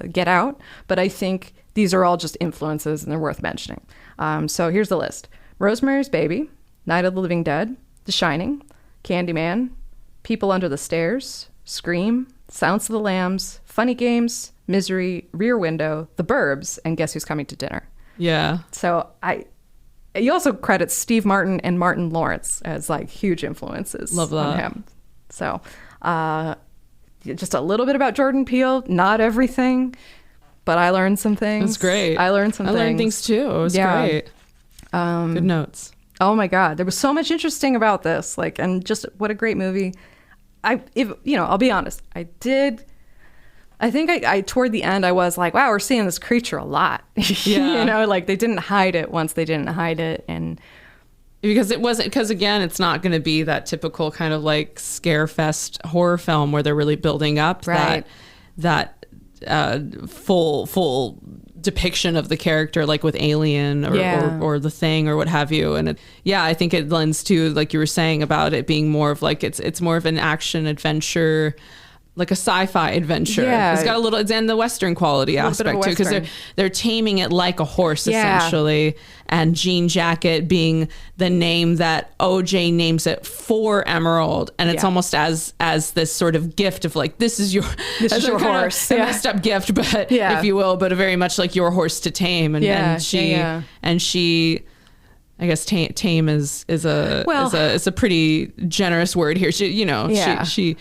Get Out, but I think these are all just influences and they're worth mentioning. So here's the list: Rosemary's Baby, Night of the Living Dead, The Shining, Candyman, People Under the Stairs, Scream, Silence of the Lambs, Funny Games, Misery, Rear Window, The Burbs, and Guess Who's Coming to Dinner. Yeah. So he also credits Steve Martin and Martin Lawrence as like huge influences Love that. on him. So just a little bit about Jordan Peele, not everything, but I learned some things. That's great. I learned some things. I learned things too. It was great. Good notes. Oh my God, there was so much interesting about this. Like, and just what a great movie. I'll be honest. I think I toward the end I was like, wow, we're seeing this creature a lot. Yeah. Like they didn't hide it once they didn't hide it, and because again, it's not going to be that typical kind of like scare fest horror film where they're really building up that full depiction of the character, like with Alien or The Thing or what have you. And I think it lends to, like you were saying about it being more of like it's more of an action adventure, like a sci-fi adventure. Yeah. It's got a little, it's in the Western quality aspect too, because they're taming it like a horse essentially. And Jean Jacket being the name that OJ names it for Emerald, and it's almost as this sort of gift of like, this is your horse, a messed up gift, but if you will, but a very much like your horse to tame. And she. I guess tame is a pretty generous word here. She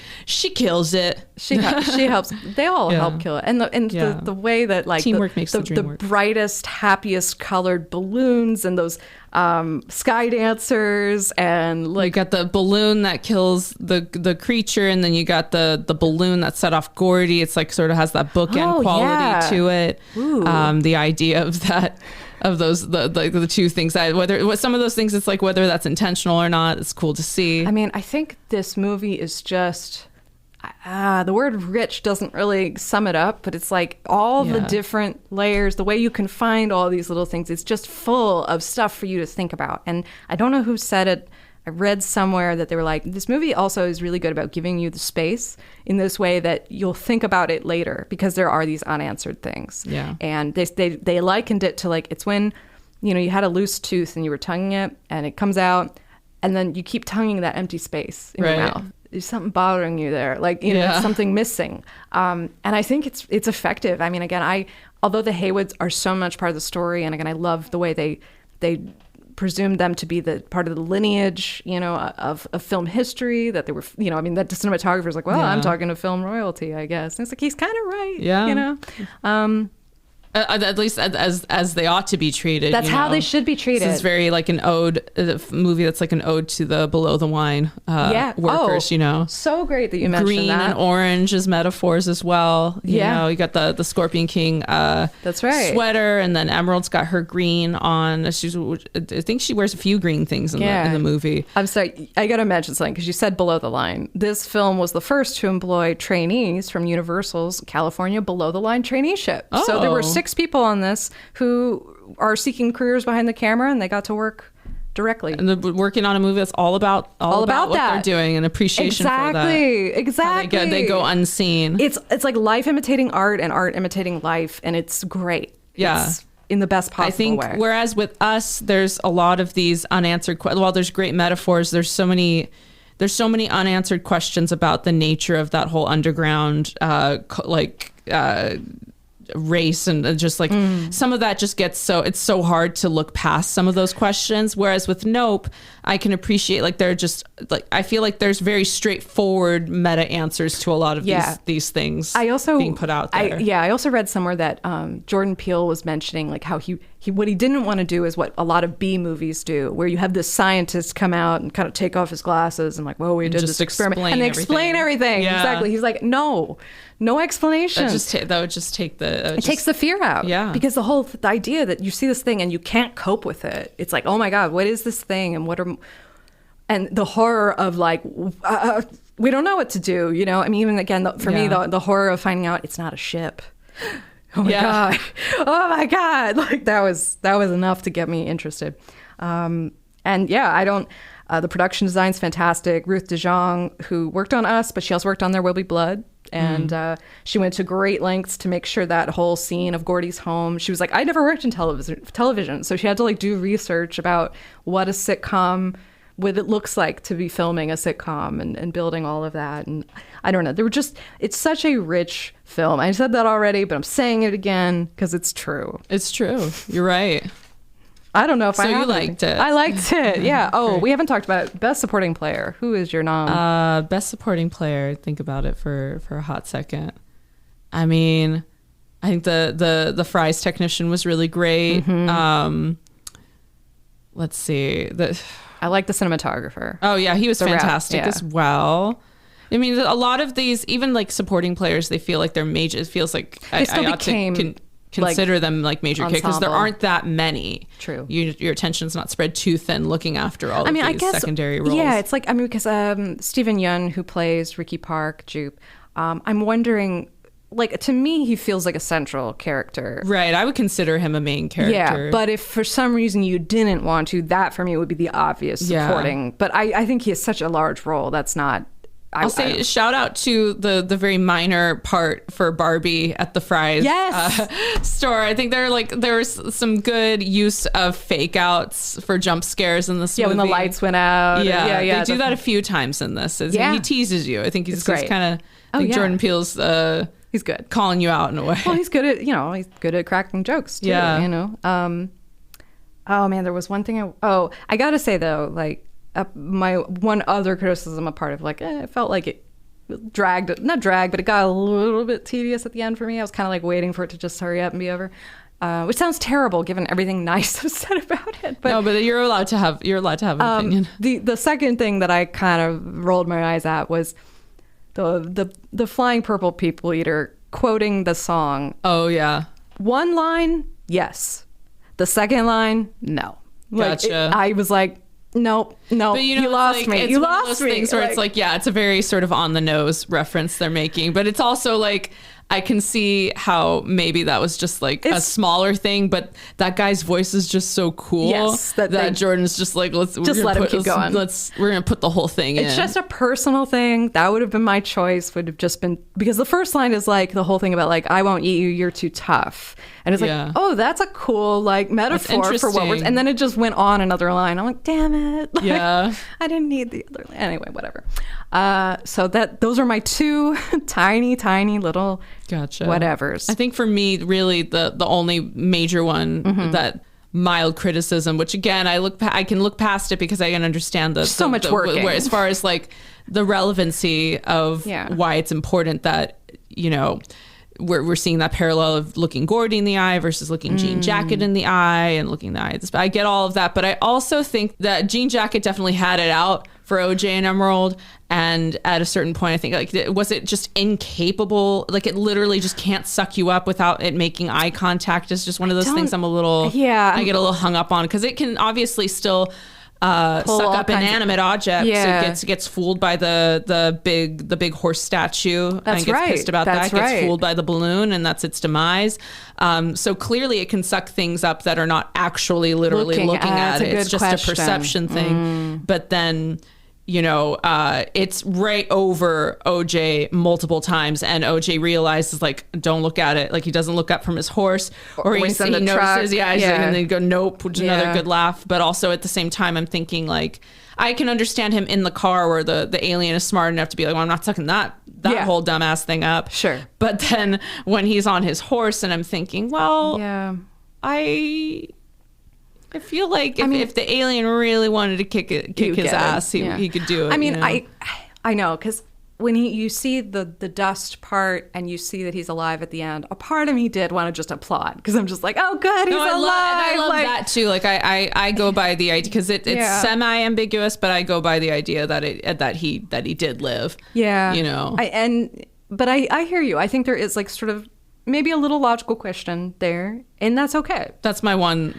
kills it. She helps. They all help kill it. And the way that like teamwork makes the dream work. The brightest, happiest colored balloons and those sky dancers, and like you got the balloon that kills the creature, and then you got the balloon that set off Gordy. It's like sort of has that bookend quality to it. The idea of that. Of those the two things, some of those things, it's like whether that's intentional or not, it's cool to see. I mean, I think this movie is just the word rich doesn't really sum it up, but it's like all the different layers, the way you can find all these little things. It's just full of stuff for you to think about. And I don't know who said it. I read somewhere that they were like, this movie also is really good about giving you the space in this way that you'll think about it later, because there are these unanswered things. Yeah. And they likened it to like, it's when, you had a loose tooth and you were tonguing it and it comes out, and then you keep tonguing that empty space in your mouth. There's something bothering you there, like, there's something missing. And I think it's effective. I mean, again, although the Haywards are so much part of the story, and again, I love the way they presumed them to be the part of the lineage, of film history, that they were, that the cinematographer's like, well, I'm talking to film royalty, I guess. And it's like, he's kind of right, at least as they ought to be treated. That's how they should be treated. This is very like an ode, a movie that's like an ode to the below the line workers, So great that you mentioned green that. And orange as metaphors as well. You got the Scorpion King that's right. sweater, and then Emerald's got her green on. I think she wears a few green things in the movie. I'm sorry, I got to mention something, because you said below the line. This film was the first to employ trainees from Universal's California below the line traineeship. So there were 6 people on this who are seeking careers behind the camera, and they got to work directly. And they're working on a movie that's all about what they're doing, and appreciation for that. Exactly. They go unseen. It's like life imitating art and art imitating life, and it's great. Yeah. It's in the best possible way. Whereas with us, there's a lot of these unanswered questions. While there's great metaphors, there's so many unanswered questions about the nature of that whole underground race, and just like some of that just gets it's so hard to look past some of those questions. Whereas with Nope, I can appreciate like they're just like, I feel like there's very straightforward meta answers to a lot of these things being put out there. I also read somewhere that Jordan Peele was mentioning like how he what he didn't want to do is what a lot of B movies do, where you have this scientist come out and kind of take off his glasses and like, well, we did this experiment, and they explain everything. Yeah. Exactly. He's like, no explanation. That would just take the... It takes the fear out. Yeah. Because the idea that you see this thing and you can't cope with it. It's like, oh my God, what is this thing? And the horror of like, we don't know what to do, I mean, even again, for me, the horror of finding out it's not a ship. Oh my God. Like that was enough to get me interested. The production design's fantastic. Ruth DeJong, who worked on Us, but she also worked on There Will Be Blood. And she went to great lengths to make sure that whole scene of Gordy's home, she was like, I never worked in television. So she had to like do research about what a sitcom, what it looks like to be filming a sitcom, and building all of that. And I don't know, it's such a rich film. I said that already, but I'm saying it again because it's true. It's true. You're right. I don't know if So I you have liked it. I liked it. Yeah. Oh, we haven't talked about best supporting player. Who is your nom? Best supporting player. Think about it for a hot second. I mean, I think the fries technician was really great. Let's see. I like the cinematographer. Oh yeah, he was fantastic as well. I mean, a lot of these, even like supporting players, they feel like they're major. It feels like I ought to consider them like major characters because there aren't that many. True. Your attention's not spread too thin looking after all of these secondary roles. Yeah, it's like, I mean, because Stephen Yeun, who plays Ricky Park, Jupe, I'm wondering, like, to me, he feels like a central character. Right. I would consider him a main character. Yeah, but if for some reason you didn't want to, that for me would be the obvious supporting. But I think he has such a large role. That's not... I'll say shout out to the very minor part for Barbie at the fries store. I think there was some good use of fake outs for jump scares in this movie. Yeah, when the lights went out. Yeah. They do that a few times in this. He teases you. I think he's kind of Jordan Peele's he's good calling you out in a way. Well, he's good at cracking jokes too, you know. Oh man, there was one thing I gotta say though, like my one other criticism, a part of like, it felt like it not dragged, but it got a little bit tedious at the end for me. I was kind of like waiting for it to just hurry up and be over, which sounds terrible given everything nice I've said about it. But, no, but you're allowed to have an opinion. The second thing that I kind of rolled my eyes at was the flying purple people eater quoting the song. Oh yeah. One line, yes. The second line, no. Gotcha. I was like, nope, but you lost me. You lost me. Things where it's like, yeah, it's a very sort of on the nose reference they're making, but it's also like, I can see how maybe that was just like a smaller thing, but that guy's voice is just so cool that Jordan's just like, let him keep going. We're gonna put the whole thing in. It's just a personal thing. That would have been my choice. Would have just been because the first line is like the whole thing about like, I won't eat you, you're too tough, and it's like, oh, that's a cool like metaphor for what we're. And then it just went on another line. I'm like, damn it. Like, I didn't need the other line. Anyway, whatever. So those are my two tiny little. Gotcha. Whatevers. I think for me, really, the only major one that mild criticism, which again, I can look past it because I can understand so much work as far as like the relevancy of why it's important that, you know, we're seeing that parallel of looking Gordy in the eye versus looking Jean Jacket in the eye and looking the eye. I get all of that, but I also think that Jean Jacket definitely had it out for OJ and Emerald, and at a certain point, I think like was it just incapable? Like it literally just can't suck you up without it making eye contact. It's just one of those things I get a little hung up on because it can obviously still suck up inanimate objects. It gets fooled by the big horse statue. That's and gets pissed about that. Gets fooled by the balloon, and that's its demise. So clearly, it can suck things up that are not actually literally looking at it. It's just a perception thing. But then, you know, it's right over OJ multiple times, and OJ realizes like, don't look at it. Like he doesn't look up from his horse, or he notices, and then go nope, which is another good laugh. But also at the same time, I'm thinking like, I can understand him in the car where the alien is smart enough to be like, well, I'm not sucking that whole dumbass thing up. Sure. But then when he's on his horse, and I'm thinking, well, I feel like if the alien really wanted to kick his ass, he could do it. I mean, you know? I know, because when you see the dust part and you see that he's alive at the end, a part of me did want to just applaud because I'm just like, oh, good, he's alive. I love that too. Like I go by the idea because it's semi-ambiguous, but I go by the idea that he did live. Yeah, you know. But I hear you. I think there is like sort of maybe a little logical question there, and that's okay. That's my one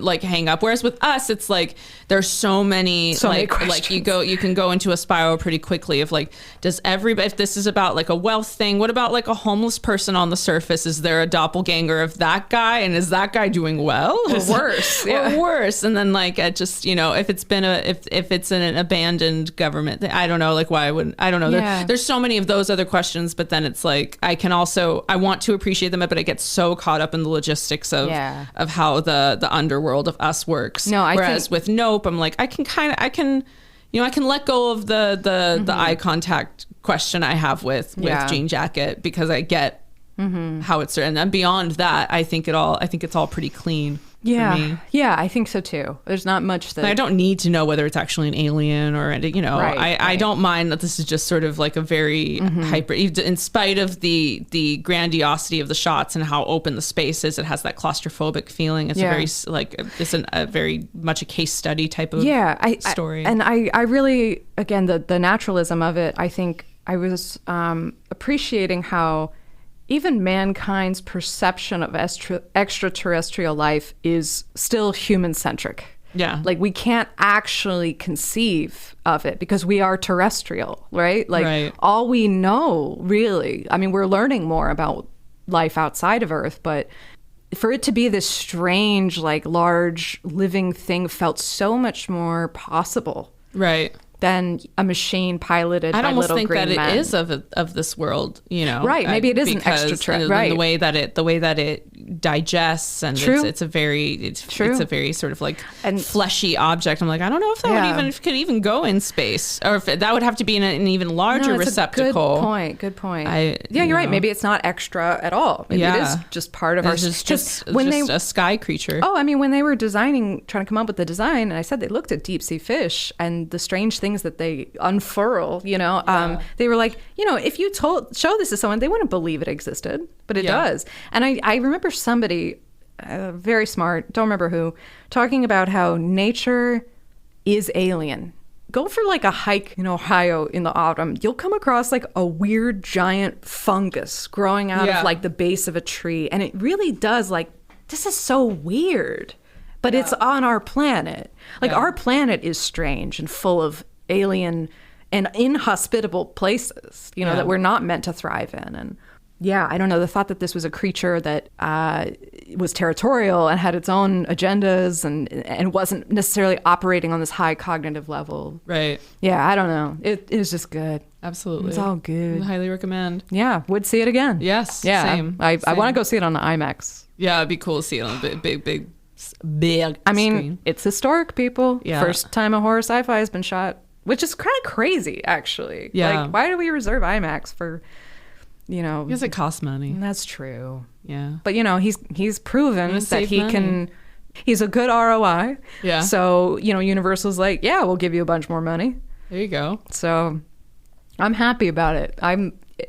like hang up. Whereas with us, it's like there's so many questions. Like you can go into a spiral pretty quickly of like, does everybody, if this is about like a wealth thing, what about like a homeless person on the surface? Is there a doppelganger of that guy, and is that guy doing well or worse? Or worse? And then like just, you know, if it's been if it's an abandoned government, I don't know, like why wouldn't, I don't know. There's so many of those other questions, but then it's like I want to appreciate them, but I get so caught up in the logistics of how the underworld of us works. Whereas with Nope, I'm like I can let go of the eye contact question I have with Jean Jacket because I get how it's, and then beyond that, I think it's all pretty clean. Yeah. for me. Yeah, I think so too. There's not much that And I don't need to know whether it's actually an alien or, you know, I don't mind that this is just sort of like a very hyper, in spite of the grandiosity of the shots and how open the space is, it has that claustrophobic feeling. It's a very, like, it's a very much a case study type of story. I really, again, the naturalism of it, I think I was appreciating how even mankind's perception of extraterrestrial life is still human-centric. Yeah. Like, we can't actually conceive of it because we are terrestrial, right? Like, all we know, really, I mean, we're learning more about life outside of Earth, but for it to be this strange, like, large living thing felt so much more possible. Right. Than a machine piloted by little green men. I almost think that it is of this world, you know. Right, maybe it is an extraterrestrial. Right, the way that it digests, and it's a very sort of like fleshy object. I'm like, I don't know if that could even go in space, or if that would have to be in an even larger receptacle. Good point. You're right. Maybe it's not extra at all. Maybe it is just part of our. It's just a sky creature. Oh, I mean, when they were trying to come up with the design, and I said they looked at deep sea fish and the strange things that they unfurl, you know, they were like, you know, if you show this to someone, they wouldn't believe it existed, but it does. And I remember somebody very smart, don't remember who, talking about how nature is alien. Go for like a hike in Ohio in the autumn. You'll come across like a weird giant fungus growing out of like the base of a tree. And it really does, like, this is so weird, but it's on our planet. Like, our planet is strange and full of alien and inhospitable places, you know, that we're not meant to thrive in. And I don't know, the thought that this was a creature that was territorial and had its own agendas and wasn't necessarily operating on this high cognitive level. Right. Yeah, I don't know. It was just good. Absolutely. It's all good. I highly recommend. Yeah, would see it again. Yes. Yeah. Same. I want to go see it on the IMAX. Yeah, it'd be cool to see it on a big I mean, screen. It's historic, people. Yeah. First time a horror sci-fi has been shot, which is kind of crazy, actually. Yeah. Like, why do we reserve IMAX for, you know? Because it costs money. That's true. Yeah. But, you know, he's proven that he can. He's a good ROI. Yeah. So, you know, Universal's like, yeah, we'll give you a bunch more money. There you go. So I'm happy about it.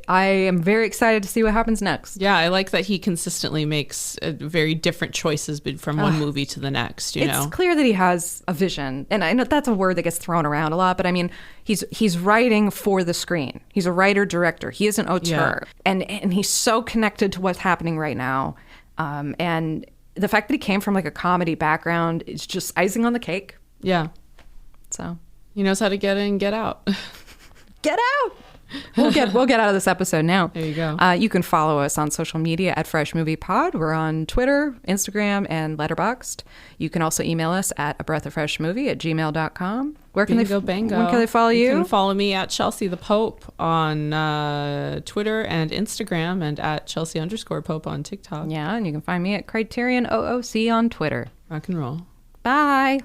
I am very excited to see what happens next. Yeah, I like that he consistently makes very different choices from one movie to the next. You know, it's clear that he has a vision, and I know that's a word that gets thrown around a lot. But I mean, he's writing for the screen. He's a writer director. He is an auteur, and he's so connected to what's happening right now. And the fact that he came from like a comedy background is just icing on the cake. Yeah. So he knows how to get in, get out. Get out. We'll get out of this episode now. There you go. You can follow us on social media at Fresh Movie Pod. We're on Twitter, Instagram, and Letterboxd. You can also email us at abreathoffreshmovie@gmail.com. Where can Bingo, they bango. Where can they follow you? You can follow me at Chelsea the Pope on Twitter and Instagram, and at Chelsea_Pope on TikTok. Yeah, and you can find me at Criterion OOC on Twitter. Rock and roll. Bye.